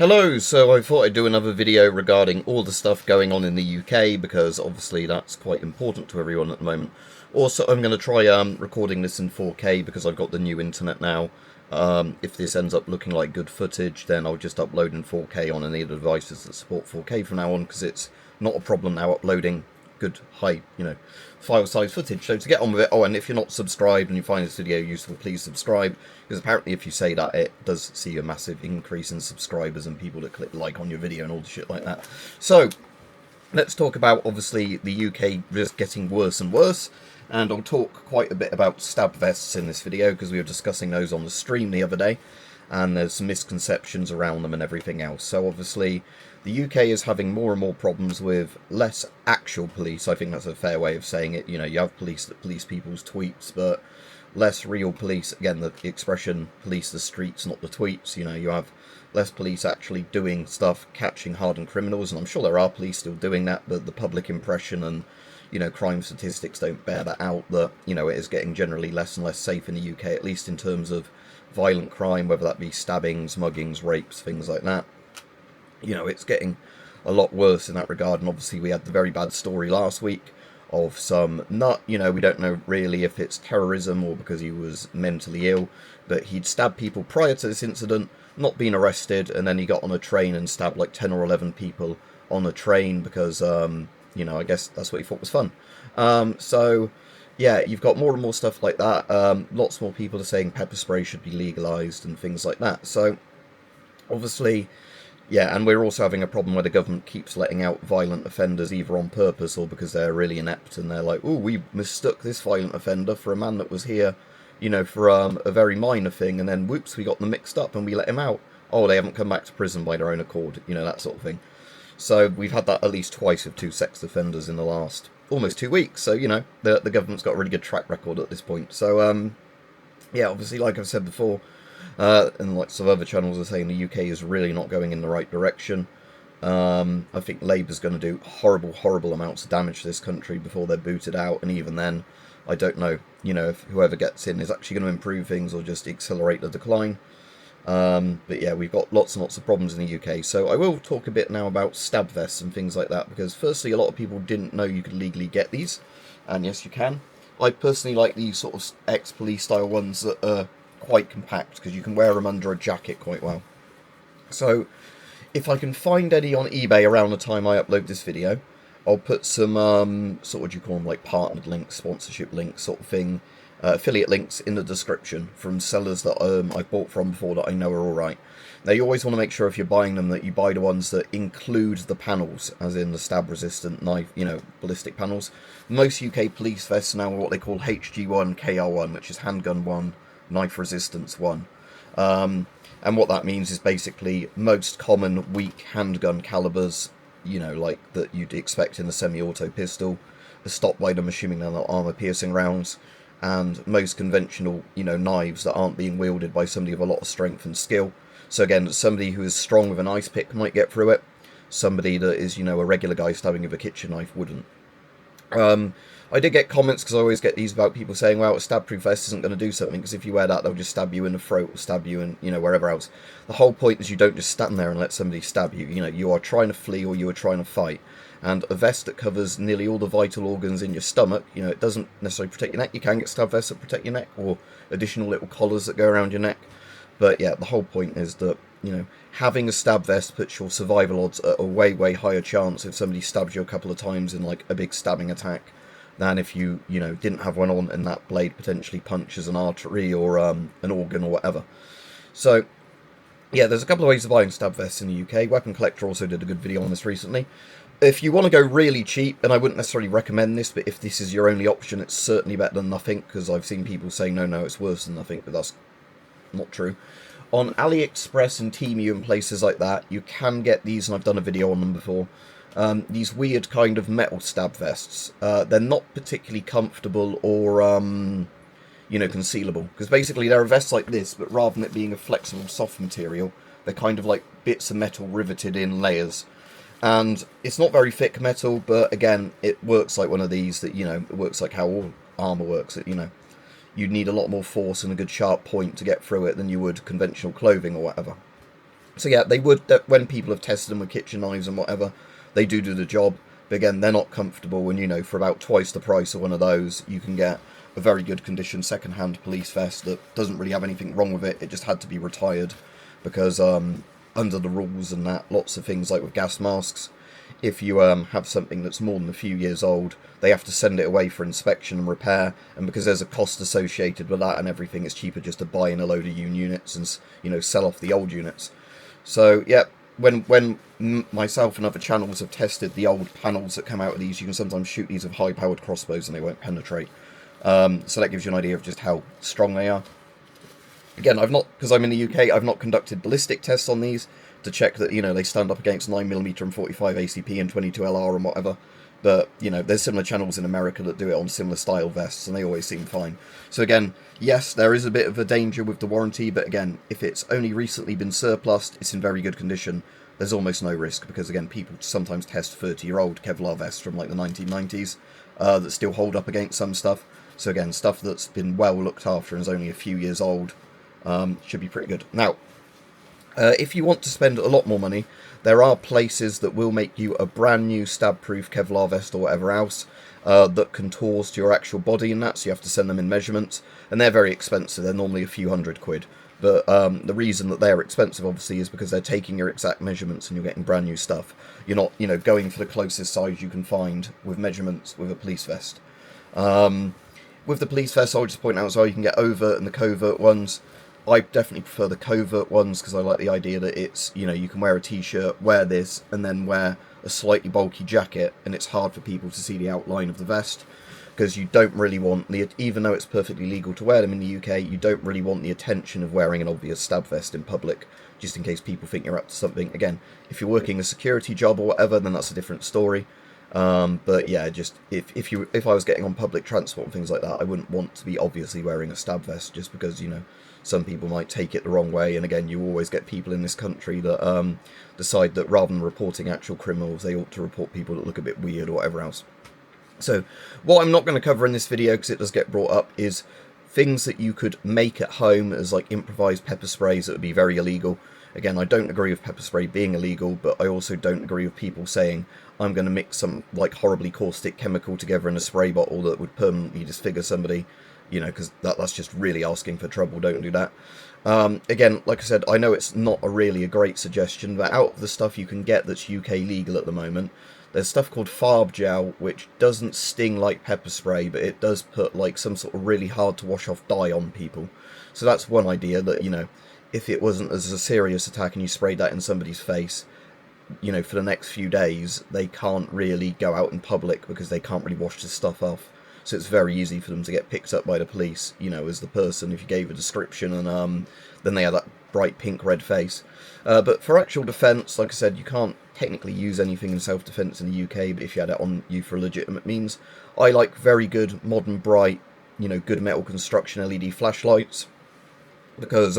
Hello, so I thought I'd do another video regarding all the stuff going on in the UK, because obviously that's quite important to everyone at the moment. Also, I'm going to try recording this in 4K because I've got the new internet now. If this ends up looking like good footage, then I'll just upload in 4K on any of the devices that support 4K from now on, because it's not a problem now uploading good high, file size footage. So to get on with it, oh, and if you're not subscribed and you find this video useful, please subscribe, because apparently if you say that, it does see a massive increase in subscribers and people that click like on your video and all the shit like that. So let's talk about, obviously, the UK just getting worse and worse, and I'll talk quite a bit about stab vests in this video because we were discussing those on the stream the other day, and there's some misconceptions around them and everything else. So obviously the UK is having more and more problems with less actual police. I think that's a fair way of saying it. You have police that police people's tweets, but less real police. Again, the expression police the streets, not the tweets. You have less police actually doing stuff, catching hardened criminals, and I'm sure there are police still doing that, but the public impression and crime statistics don't bear that out, that it is getting generally less and less safe in the UK, at least in terms of violent crime, whether that be stabbings, muggings, rapes, things like that. It's getting a lot worse in that regard, and obviously we had the very bad story last week of some nut, we don't know really if it's terrorism or because he was mentally ill, but he'd stabbed people prior to this incident, not been arrested, and then he got on a train and stabbed like 10 or 11 people on a train because, I guess that's what he thought was fun. So, yeah, you've got more and more stuff like that. Lots more people are saying pepper spray should be legalised and things like that. So, obviously, yeah, and we're also having a problem where the government keeps letting out violent offenders either on purpose or because they're really inept and they're like, oh, we mistook this violent offender for a man that was here, for a very minor thing, and then whoops, we got them mixed up and we let him out. Oh, they haven't come back to prison by their own accord, that sort of thing. So we've had that at least twice with 2 sex offenders in the last almost 2 weeks. So, the government's got a really good track record at this point. So, yeah, obviously, like I've said before, and like some other channels are saying, the UK is really not going in the right direction. I think Labour's going to do horrible, horrible amounts of damage to this country before they're booted out, and even then, I don't know, if whoever gets in is actually going to improve things or just accelerate the decline. But yeah, we've got lots and lots of problems in the UK. So I will talk a bit now about stab vests and things like that, because firstly, a lot of people didn't know you could legally get these, and yes, you can. I personally like these sort of ex-police style ones that are quite compact, because you can wear them under a jacket quite well. So if I can find any on eBay around the time I upload this video, I'll put some what do you call them, like partnered links, sponsorship links sort of thing, affiliate links in the description from sellers that I've bought from before that I know are alright. Now, you always want to make sure if you're buying them that you buy the ones that include the panels, as in the stab resistant knife, ballistic panels. Most UK police vests now are what they call HG1 KR1, which is handgun 1, knife resistance 1. And what that means is basically most common weak handgun calibers, like that you'd expect in a semi-auto pistol, are stopped by the machine gun armor-piercing rounds, and most conventional, knives that aren't being wielded by somebody with a lot of strength and skill. So again, somebody who is strong with an ice pick might get through it. Somebody that is, a regular guy stabbing with a kitchen knife wouldn't. I did get comments, because I always get these about people saying, well, a stab-proof vest isn't going to do something, because if you wear that, they'll just stab you in the throat, or stab you in, wherever else. The whole point is you don't just stand there and let somebody stab you. You are trying to flee or you are trying to fight. And a vest that covers nearly all the vital organs in your stomach, it doesn't necessarily protect your neck. You can get stab vests that protect your neck, or additional little collars that go around your neck. But yeah, the whole point is that, having a stab vest puts your survival odds at a way, way higher chance if somebody stabs you a couple of times in, like, a big stabbing attack, than if you, didn't have one on and that blade potentially punches an artery or an organ or whatever. So, yeah, there's a couple of ways of buying stab vests in the UK. Weapon Collector also did a good video on this recently. If you want to go really cheap, and I wouldn't necessarily recommend this, but if this is your only option, it's certainly better than nothing, because I've seen people say, no, it's worse than nothing, but that's not true. On AliExpress and Temu and places like that, you can get these, and I've done a video on them before, these weird kind of metal stab vests. They're not particularly comfortable or, concealable, because basically they're a vest like this, but rather than it being a flexible soft material, they're kind of like bits of metal riveted in layers. And it's not very thick metal, but again, it works like one of these that, it works like how all armour works. You'd need a lot more force and a good sharp point to get through it than you would conventional clothing or whatever. So yeah, they would, when people have tested them with kitchen knives and whatever, they do the job. But again, they're not comfortable, and for about twice the price of one of those, you can get a very good condition second-hand police vest that doesn't really have anything wrong with it. It just had to be retired because under the rules and that, lots of things like with gas masks, if you have something that's more than a few years old, they have to send it away for inspection and repair, and because there's a cost associated with that and everything, it's cheaper just to buy in a load of new units and sell off the old units. So yeah, when myself and other channels have tested the old panels that come out of these, you can sometimes shoot these with high-powered crossbows and they won't penetrate. So that gives you an idea of just how strong they are. Again, because I'm in the UK, I've not conducted ballistic tests on these to check that, they stand up against 9mm and 45 ACP and 22 LR and whatever. But, there's similar channels in America that do it on similar style vests, and they always seem fine. So again, yes, there is a bit of a danger with the warranty, but again, if it's only recently been surplused, it's in very good condition, there's almost no risk, because again, people sometimes test 30-year-old Kevlar vests from like the 1990s that still hold up against some stuff. So again, stuff that's been well looked after and is only a few years old should be pretty good. Now, if you want to spend a lot more money, there are places that will make you a brand new stab-proof Kevlar vest or whatever else that contours to your actual body and that, so you have to send them in measurements, and they're very expensive. They're normally a few £100. But the reason that they're expensive, obviously, is because they're taking your exact measurements and you're getting brand new stuff. You're not, going for the closest size you can find with measurements with a police vest. With the police vest, I'll just point out as well, you can get overt and the covert ones. I definitely prefer the covert ones because I like the idea that it's, you can wear a t-shirt, wear this, and then wear a slightly bulky jacket, and it's hard for people to see the outline of the vest, because you don't really want, even though it's perfectly legal to wear them in the UK, you don't really want the attention of wearing an obvious stab vest in public, just in case people think you're up to something. Again, if you're working a security job or whatever, then that's a different story. But yeah, just if I was getting on public transport and things like that, I wouldn't want to be obviously wearing a stab vest, just because, some people might take it the wrong way, and again, you always get people in this country that decide that rather than reporting actual criminals, they ought to report people that look a bit weird or whatever else. So, what I'm not going to cover in this video, because it does get brought up, is things that you could make at home as like improvised pepper sprays that would be very illegal. Again, I don't agree with pepper spray being illegal, but I also don't agree with people saying, I'm going to mix some like horribly caustic chemical together in a spray bottle that would permanently disfigure somebody. Because that's just really asking for trouble. Don't do that. Again, like I said, I know it's not really a great suggestion, but out of the stuff you can get that's UK legal at the moment, there's stuff called farb gel, which doesn't sting like pepper spray, but it does put like some sort of really hard to wash off dye on people. So that's one idea that, if it wasn't as a serious attack and you sprayed that in somebody's face, for the next few days, they can't really go out in public because they can't really wash this stuff off. So it's very easy for them to get picked up by the police, as the person, if you gave a description, and then they had that bright pink red face. But for actual defence, like I said, you can't technically use anything in self-defence in the UK, but if you had it on you for legitimate means, I like very good, modern, bright, good metal construction LED flashlights, because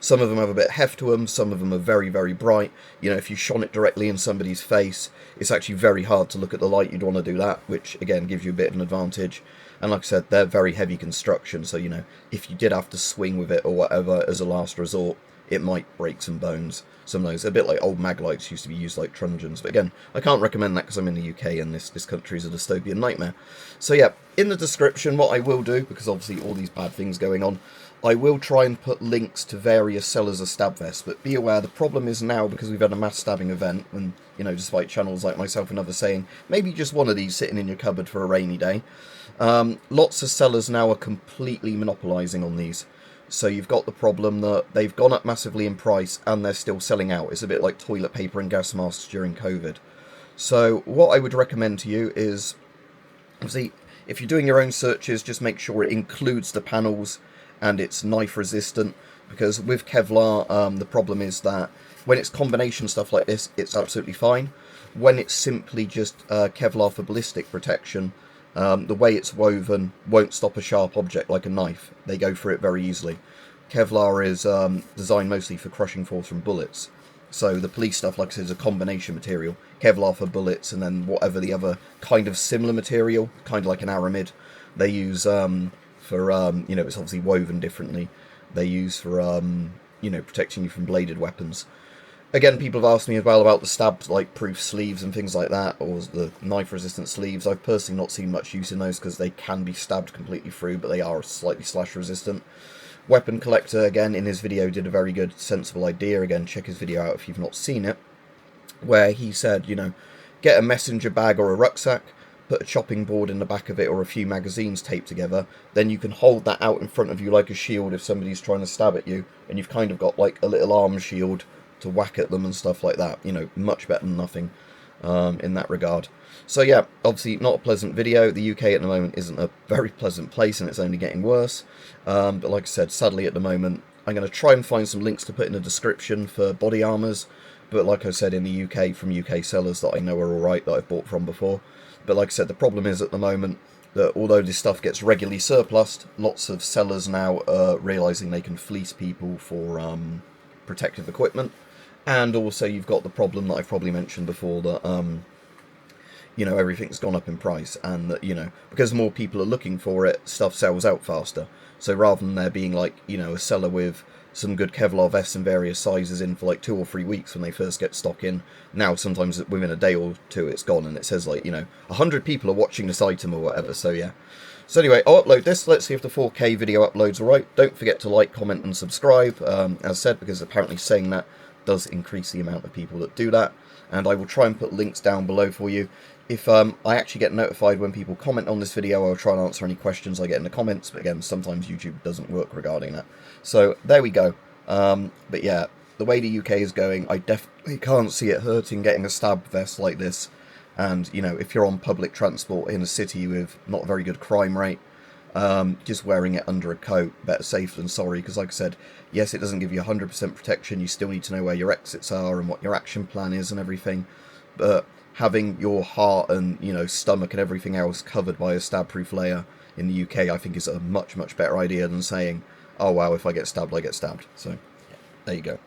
some of them have a bit of heft to them, some of them are very, very bright. If you shone it directly in somebody's face, it's actually very hard to look at the light. You'd want to do that, which again gives you a bit of an advantage. And like I said, they're very heavy construction, so if you did have to swing with it or whatever as a last resort, it might break some bones. Some of those, a bit like old mag lights used to be used like truncheons, but again, I can't recommend that because I'm in the UK and this country is a dystopian nightmare. So yeah, in the description, what I will do, because obviously all these bad things going on, I will try and put links to various sellers of stab vests, but be aware, the problem is now, because we've had a mass stabbing event, and, despite channels like myself and others saying, maybe just one of these sitting in your cupboard for a rainy day, lots of sellers now are completely monopolising on these. So you've got the problem that they've gone up massively in price, and they're still selling out. It's a bit like toilet paper and gas masks during COVID. So what I would recommend to you is, obviously, if you're doing your own searches, just make sure it includes the panels and it's knife resistant, because with Kevlar, the problem is that when it's combination stuff like this, it's absolutely fine. When it's simply just Kevlar for ballistic protection, the way it's woven won't stop a sharp object like a knife. They go through it very easily. Kevlar is designed mostly for crushing force from bullets. So the police stuff, like I said, is a combination material. Kevlar for bullets, and then whatever the other kind of similar material, kind of like an aramid, they use for, it's obviously woven differently. They use for, protecting you from bladed weapons. Again, people have asked me as well about the stab like proof sleeves and things like that, or the knife resistant sleeves. I've personally not seen much use in those because they can be stabbed completely through, but they are slightly slash resistant. Weapon Collector, again, in his video did a very good, sensible idea. Again, check his video out if you've not seen it, where he said, you know, get a messenger bag or a rucksack, put a chopping board in the back of it or a few magazines taped together, then you can hold that out in front of you like a shield if somebody's trying to stab at you, and you've kind of got like a little arm shield to whack at them and stuff like that. You know, much better than nothing in that regard. So yeah, obviously not a pleasant video. The UK at the moment isn't a very pleasant place, and it's only getting worse. But like I said, sadly at the moment, I'm going to try and find some links to put in the description for body armours. But like I said, in the UK, from UK sellers that I know are alright, that I've bought from before. But like I said, the problem is at the moment that although this stuff gets regularly surplused, lots of sellers now are realising they can fleece people for protective equipment. And also you've got the problem that I've probably mentioned before, that you know, everything's gone up in price, and that, you know, because more people are looking for it, stuff sells out faster. So rather than there being like, you know, a seller with some good Kevlar vests in various sizes in for like 2 or 3 weeks when they first get stock in, now sometimes within a day or two it's gone, and it says like, you know, 100 people are watching this item or whatever. So yeah. So anyway, I'll upload this. Let's see if the 4K video uploads alright. Don't forget to like, comment and subscribe, as said, because apparently saying that does increase the amount of people that do that. And I will try and put links down below for you. If I actually get notified when people comment on this video, I'll try and answer any questions I get in the comments. But again, sometimes YouTube doesn't work regarding that. So there we go. But yeah, the way the UK is going, I definitely can't see it hurting getting a stab vest like this. And, you know, if you're on public transport in a city with not a very good crime rate, just wearing it under a coat, better safe than sorry, because like I said, yes, it doesn't give you 100% protection. You still need to know where your exits are and what your action plan is and everything, but having your heart and, you know, stomach and everything else covered by a stab-proof layer in the UK, I think is a much, much better idea than saying, oh wow, if I get stabbed, I get stabbed. So, yeah, there you go.